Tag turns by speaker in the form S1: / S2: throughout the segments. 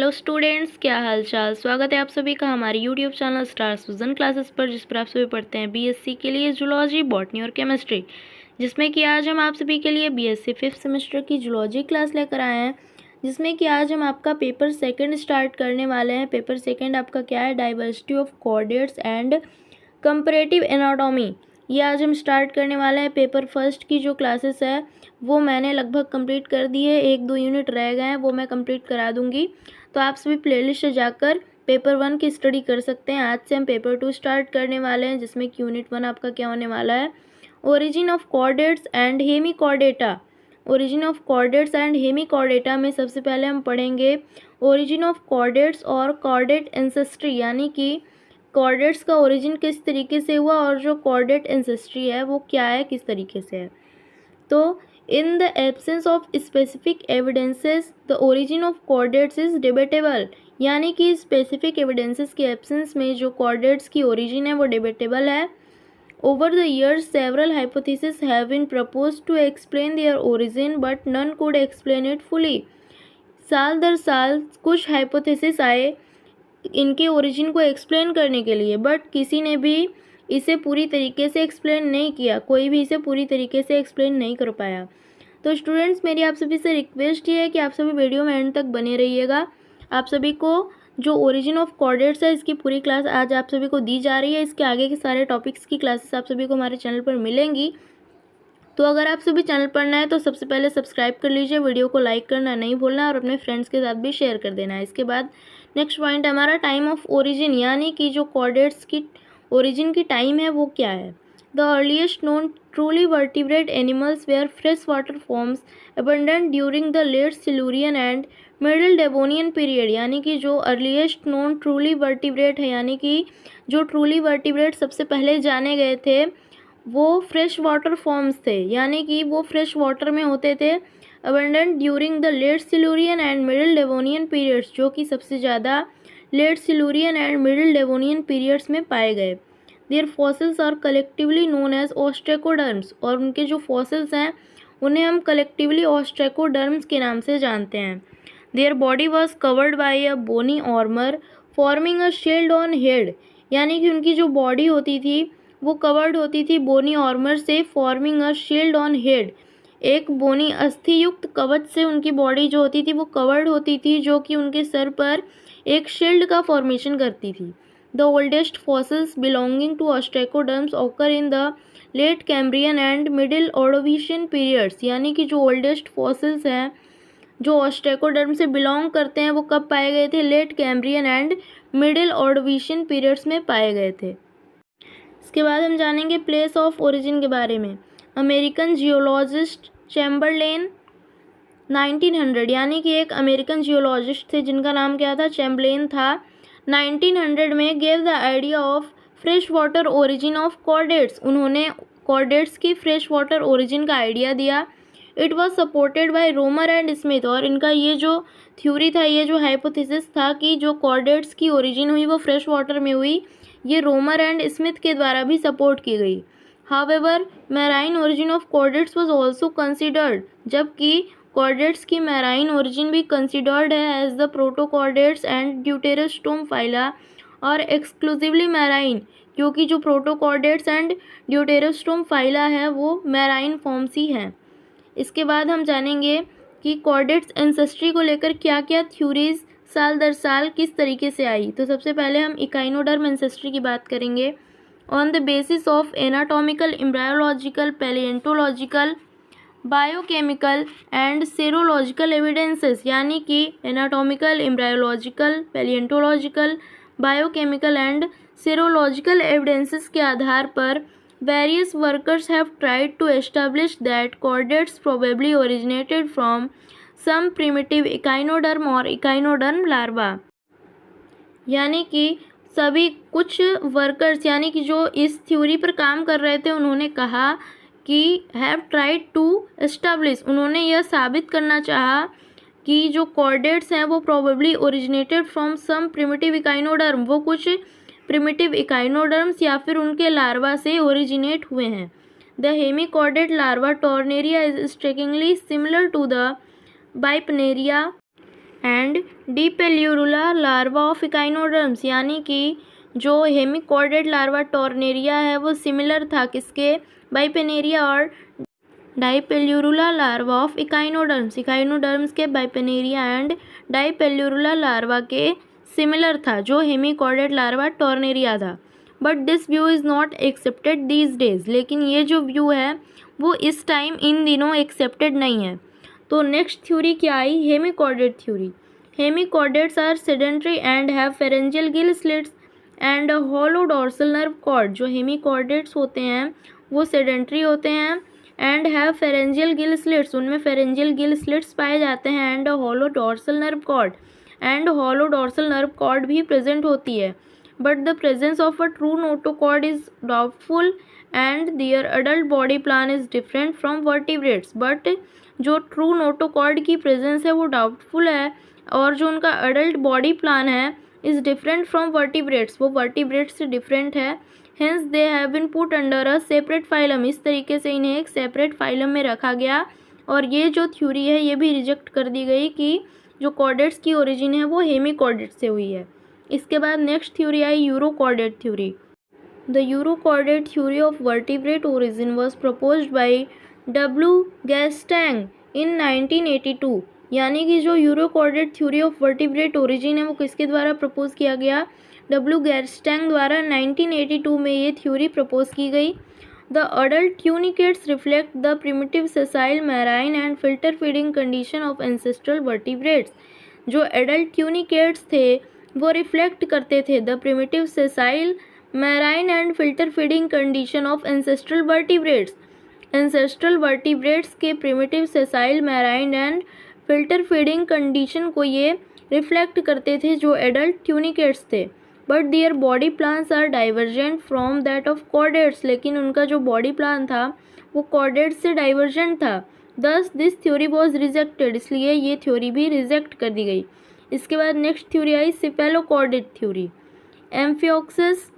S1: Hello students, क्या हाल चाल। स्वागत है आप सभी का हमारे यूट्यूब चैनल स्टार सुजन क्लासेस पर, जिस पर आप सभी पढ़ते हैं बीएससी के लिए जूलॉजी, बॉटनी और केमिस्ट्री, जिसमें कि आज हम आप सभी के लिए बीएससी 5th सेमेस्टर की जूलॉजी क्लास लेकर आए हैं, जिसमें कि आज हम आपका पेपर सेकंड स्टार्ट करने वाले हैं। पेपर सेकंड आपका क्या है, diversity of coordinates and comparative anatomy, ये आज हम स्टार्ट करने वाले हैं। पेपर फर्स्ट की जो क्लासेस है वो मैंने लगभग कंप्लीट कर दी है, 1-2 यूनिट रह गए हैं, वो मैं कंप्लीट करा दूंगी। तो आप सभी प्लेलिस्ट से जाकर पेपर 1 की स्टडी कर सकते हैं। आज से हम पेपर 2 स्टार्ट करने वाले हैं, जिसमें कि यूनिट 1 आपका क्या होने वाला है, origin of chordates and Hemichordata. Origin of chordates and Hemichordata में सबसे पहले हम पढ़ेंगे ओरिजिन ऑफ कॉर्डेट्स और कॉर्डेट एंसेस्ट्री, यानी कि कॉर्डेट्स का ओरिजिन किस तरीके से हुआ और जो कॉर्डेट एंसेस्ट्री है वो क्या है, किस तरीके से है। तो in the absence of specific evidences the origin of chordates is debatable, यानी कि स्पेसिफिक एविडेंसेस के एब्सेंस में जो कॉर्डेट्स की ओरिजिन है वो डिबेटेबल है। Over the years several hypothesis have been proposed to explain their origin but none could explain it fully. साल दर साल कुछ हाइपोथेसिस आए इनके ओरिजिन को एक्सप्लेन करने के लिए, बट किसी ने भी इसे पूरी तरीके से एक्सप्लेन नहीं किया, कोई भी इसे पूरी तरीके से एक्सप्लेन नहीं कर पाया। तो स्टूडेंट्स, मेरी आप सभी से रिक्वेस्ट ये है कि आप सभी वीडियो में एंड तक बने रहिएगा। आप सभी को जो ओरिजिन ऑफ कॉर्डेट्स है इसकी पूरी क्लास आज आप सभी को दी जा रही है। इसके आगे के सारे टॉपिक्स की क्लासेस आप सभी को हमारे चैनल पर मिलेंगी। तो अगर आप सभी चैनल पर नए हैं तो सबसे पहले सब्सक्राइब कर लीजिए, वीडियो को लाइक करना नहीं भूलना और अपने फ्रेंड्स के साथ भी शेयर कर देना है। इसके बाद नेक्स्ट पॉइंट हमारा टाइम ऑफ ओरिजिन, यानी कि जो कॉर्डेट्स की ओरिजिन की टाइम है वो क्या है। The earliest known truly vertebrate animals were fresh water forms abundant during the late Silurian and middle Devonian period, यानी कि जो अर्लीस्ट नोन ट्रूली वर्टिब्रेट है, यानी कि जो ट्रूली वर्टिब्रेट सबसे पहले जाने गए थे वो फ्रेश वाटर फॉर्म्स थे, यानी कि वो फ्रेश वाटर में होते थे। Abundant during the late Silurian and middle Devonian periods, जो कि सबसे ज़्यादा late Silurian and middle Devonian periods में पाए गए। Their fossils are collectively known as ostracoderms, और उनके जो फॉसिल्स हैं उन्हें हम कलेक्टिवली ऑस्ट्रेकोडर्म्स के नाम से जानते हैं। Their body was covered by a bony armour forming a shield on head, यानी कि उनकी जो बॉडी होती थी वो कवर्ड होती थी बोनी आर्मर से, forming a shield on head, एक बोनी अस्थि युक्त कवच से उनकी बॉडी जो होती थी वो कवर्ड होती थी, जो कि उनके सर पर एक शील्ड का फॉर्मेशन करती थी। The oldest fossils belonging to ostracoderms occur in the late Cambrian and middle Ordovician periods, यानी कि जो ओल्डेस्ट फॉसिल्स हैं जो ऑस्ट्रेकोडर्म से बिलोंग करते हैं वो कब पाए गए थे, late Cambrian and middle Ordovician periods में पाए गए थे। इसके बाद हम जानेंगे प्लेस ऑफ ओरिजिन के बारे में। अमेरिकन जियोलॉजिस्ट चैम्बरलेन 1900, यानी कि एक अमेरिकन जियोलॉजिस्ट थे जिनका नाम क्या था, चैम्बरलेन था, 1900 में gave the idea of fresh water origin of chordates, उन्होंने कॉर्डेट्स की फ्रेश वाटर ओरिजिन का आइडिया दिया। It was supported by Romer and Smith, और इनका ये जो थ्योरी था, ये जो हाइपोथेसिस था कि जो कॉर्डेट्स की ओरिजिन हुई वो फ्रेश वाटर में हुई, ये रोमर एंड स्मिथ के द्वारा भी सपोर्ट की गई। However marine origin of chordates was also considered, जबकि कॉर्डेट्स की मैराइन ओरिजिन भी कंसीडर्ड है as the protochordates and deuterostome phyla, और एक्सक्लूसिवली मैराइन, क्योंकि जो प्रोटोकॉर्डेट्स एंड ड्यूटेरोस्टोम फाइला है वो मैराइन फॉर्म्स ही हैं। इसके बाद हम जानेंगे कि कॉर्डेट्स एंसेस्ट्री को लेकर क्या क्या थ्योरीज साल दर साल किस तरीके से आई। तो सबसे पहले हम इकाइनोडर्म एंसेस्ट्री की बात करेंगे। On the basis of anatomical, embryological, palaeontological, biochemical and serological evidences, यानी कि anatomical, embryological, palaeontological, biochemical and serological evidences के आधार पर various workers have tried to establish that chordates probably originated from some primitive echinoderm or echinoderm larva, यानी कि सभी कुछ workers, यानी कि जो इस थ्योरी पर काम कर रहे थे, उन्होंने कहा कि हैव ट्राइड टू एस्टैब्लिश, उन्होंने यह साबित करना चाहा कि जो कॉर्डेट्स हैं वो probably originated from some primitive echinoderm, वो कुछ प्रिमिटिव इकाइनोडर्म्स या फिर उनके लार्वा से ओरिजिनेट हुए हैं। The hemichordate larva tornaria is strikingly similar to the bipinnaria and dipleurula larva of echinoderms, यानी कि जो हेमिकॉर्डेट लार्वा टॉर्नेरिया है वो सिमिलर था किसके, बाइपेनेरिया और डाइपेल्यूरुला लार्वा ऑफ इकाइनोडर्म्स, इकाइनोडर्म्स के बाइपेनेरिया एंड डाइपेल्यूरुला लार्वा के सिमिलर था जो हेमिकॉर्डेट लार्वा टॉर्नेरिया था। But this view is not accepted these days, लेकिन ये जो व्यू है वो इस टाइम इन दिनों एक्सेप्टेड नहीं है। तो नेक्स्ट थ्योरी क्या आई, hemichordate theory. Hemichordates are sedentary and have pharyngeal gill slits and hollow dorsal nerve cord. जो हेमिकॉर्डेट्स होते हैं वो सेडेंटरी होते हैं and have pharyngeal gill slits, उनमें फेरेंजियल गिल स्लिट्स पाए जाते हैं and hollow dorsal nerve cord, and hollow dorsal nerve cord भी प्रेजेंट होती है। But the presence of a true notochord is doubtful and their adult body plan is different from vertebrates. But जो true notochord की presence है वो doubtful है और जो उनका अडल्ट बॉडी प्लान है इज़ डिफरेंट फ्रॉम वर्टिब्रेट्स, वो वर्टिब्रेट्स से डिफरेंट है। Hence they have been put under a separate phylum, इस तरीके से इन्हें एक सेपरेट फाइलम में रखा गया। और ये जो थ्योरी है ये भी रिजेक्ट कर दी गई कि जो कॉर्डेट्स की ओरिजिन है वो हेमिकॉर्डेट से हुई है। इसके बाद नेक्स्ट थ्योरी आई urochordate theory. The urochordate theory of vertebrate origin was proposed by W Garstang in 1982, यानी कि जो urochordate theory of vertebrate origin है वो किसके द्वारा प्रपोज किया गया, डब्ल्यू गैस्टैंग द्वारा 1982 में ये थ्योरी प्रपोज की गई। The adult tunicates reflect the primitive sessile marine and filter feeding condition of ancestral vertebrates. जो एडल्ट ट्यूनिकेट्स थे वो रिफ्लेक्ट करते थे the primitive sessile marine and filter feeding condition of ancestral vertebrates. Ancestral vertebrates के primitive sessile marine and filter feeding condition को ये reflect करते थे जो एडल्ट ट्यूनिकेट्स थे। But their body plans are divergent from that of chordates, लेकिन उनका जो बॉडी प्लान था वो कॉर्डेट्स से डाइवर्जेंट था। दस दिस थ्योरी वॉज रिजेक्टेड, इसलिए ये थ्योरी भी रिजेक्ट कर दी गई। इसके बाद नेक्स्ट थ्योरी आई cephalochordate theory. Amphioxus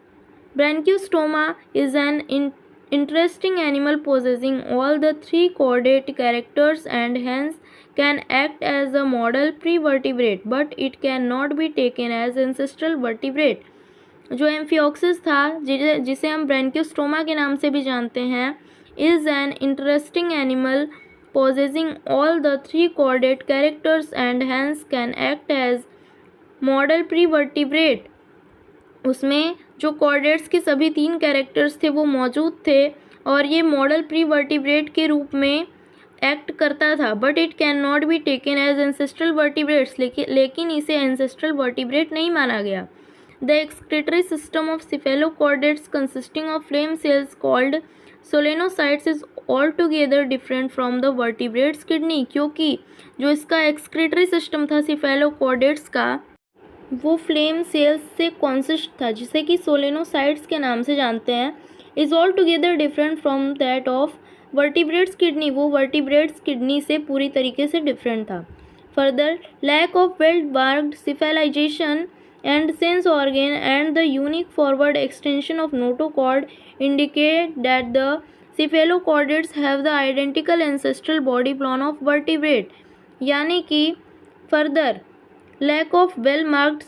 S1: branchiostoma is an interesting animal possessing all the three chordate characters and hence can act as a model pre-vertebrate, but it cannot be taken as ancestral vertebrate। जो एम्फिओक्सिस था जिसे हम Branchiostoma के नाम से भी जानते हैं, is an interesting animal possessing all the three chordate characters and hence can act as model pre-vertebrate। उसमें जो कॉर्डेट्स के सभी 3 कैरेक्टर्स थे वो मौजूद थे और ये मॉडल प्री वर्टिब्रेट के रूप में एक्ट करता था। But it can not be taken as ancestral vertebrates, लेकिन इसे एंसेस्ट्रल वर्टिब्रेट नहीं माना गया। The excretory system of cephalochordates consisting of flame cells called solenocytes is all together different from the vertebrates kidney, क्योंकि जो इसका एक्सक्रीटरी सिस्टम था cephalochordates का वो फ्लेम सेल्स से कॉन्सिस्ट था जिसे कि सोलेनोसाइट्स के नाम से जानते हैं। Is all together different from that of vertebrates kidney, वो वर्टिब्रेट्स किडनी से पूरी तरीके से डिफरेंट था। Further lack of well marked cephalization and sense organ and the unique forward extension of notochord indicate that the cephalochordates have the identical ancestral body plan of vertebrate, यानी कि further lack of well marked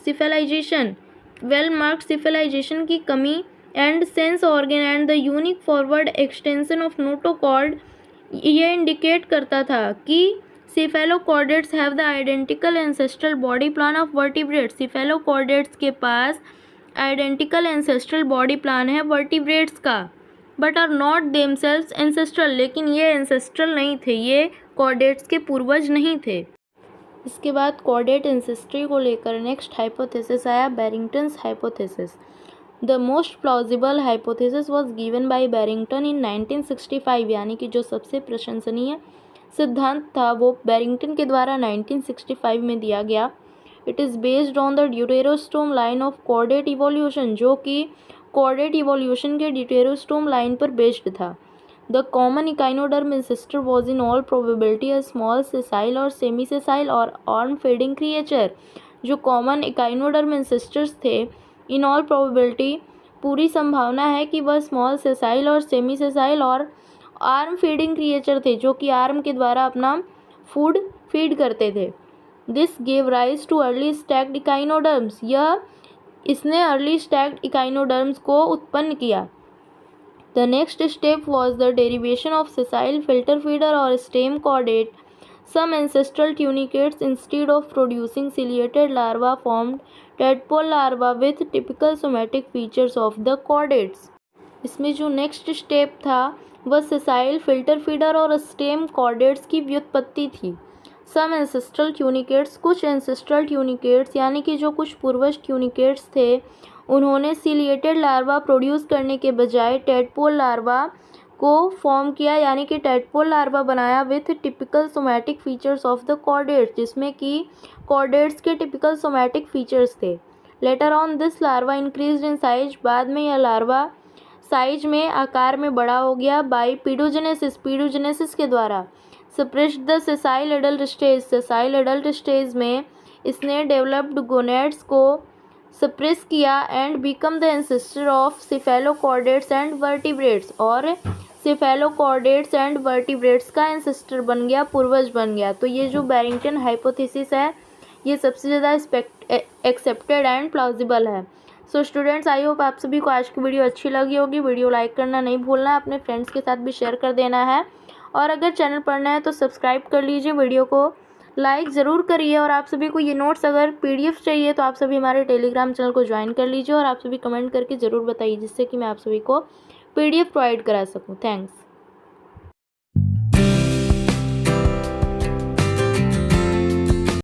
S1: cephalization की कमी and sense organ and the unique forward extension of notochord ये indicate करता था कि cephalochordates have the identical ancestral body plan of vertebrates. Cephalochordates के पास आइडेंटिकल एंसेस्ट्रल बॉडी प्लान है vertebrates का, but are not themselves ancestral, लेकिन ये एंसेस्ट्रल नहीं थे, ये कॉर्डेट्स के पूर्वज नहीं थे। इसके बाद कॉर्डेट एंसेस्ट्री को लेकर नेक्स्ट हाइपोथेसिस आया Barrington's hypothesis. The most plausible hypothesis was given by Barrington in 1965, यानी कि जो सबसे प्रशंसनीय सिद्धांत था वो बैरिंगटन के द्वारा 1965 में दिया गया। It is based on the deuterostome line of chordate evolution, जो कि कॉर्डेट इवोल्यूशन के ड्यूटेरोस्टोम लाइन पर बेस्ड था। The common echinoderm ancestor was in all probability a small sessile or semi-sessile or arm-feeding creature। जो common echinoderm ancestors थे, in all probability पूरी संभावना है कि वह small sessile और semi-sessile और arm-feeding creature थे, जो कि आर्म के द्वारा अपना फूड फीड करते थे। This gave rise to early stalked echinoderms, इसने अर्ली स्टैक्ड इकाइनोडर्म्स को उत्पन्न किया। The next step was the derivation of sessile filter feeder और stem chordate. Some ancestral tunicates instead of producing ciliated larva formed tadpole larva with typical somatic features of the chordates. इसमें जो next step था वह sessile filter feeder और stem chordates की व्युत्पत्ति थी। Some ancestral tunicates, कुछ एंसेस्ट्रल ट्यूनिकेट्स यानी कि जो कुछ पूर्वज ट्यूनिकेट्स थे, उन्होंने सिलिएटेड लार्वा प्रोड्यूस करने के बजाय टेडपोल लार्वा को फॉर्म किया, यानी कि टेडपोल लार्वा बनाया with typical somatic features of the chordates, जिसमें कि कॉर्डेट्स के टिपिकल सोमैटिक फीचर्स थे। Later on this larva increased in size, बाद में यह लार्वा साइज में, आकार में बड़ा हो गया। बाई पीडोजेनेसिस, पीडोजेनेसिस के द्वारा। Suppressed the sessile adult stage, sessile adult stage में इसने डेवलप्ड गोनेड्स को सप्रेस किया and become the ancestor of cephalochordates and vertebrates, और सिफेलोकॉर्डेट्स एंड वर्टिब्रेट्स का एंसेस्टर बन गया, पूर्वज बन गया। तो ये जो बैरिंगटन हाइपोथेसिस है ये सबसे ज़्यादा एक्सेप्टेड एंड प्लॉजिबल है। सो स्टूडेंट्स, आई होप आप सभी को आज की वीडियो अच्छी लगी होगी। वीडियो लाइक करना नहीं भूलना है, अपने फ्रेंड्स के साथ भी शेयर कर देना है, और अगर चैनल पर नया है तो सब्सक्राइब कर लीजिए, वीडियो को लाइक ज़रूर करिए। और आप सभी को ये नोट्स अगर PDF चाहिए तो आप सभी हमारे टेलीग्राम चैनल को ज्वाइन कर लीजिए, और आप सभी कमेंट करके ज़रूर बताइए जिससे कि मैं आप सभी को PDF प्रोवाइड करा सकूँ। थैंक्स।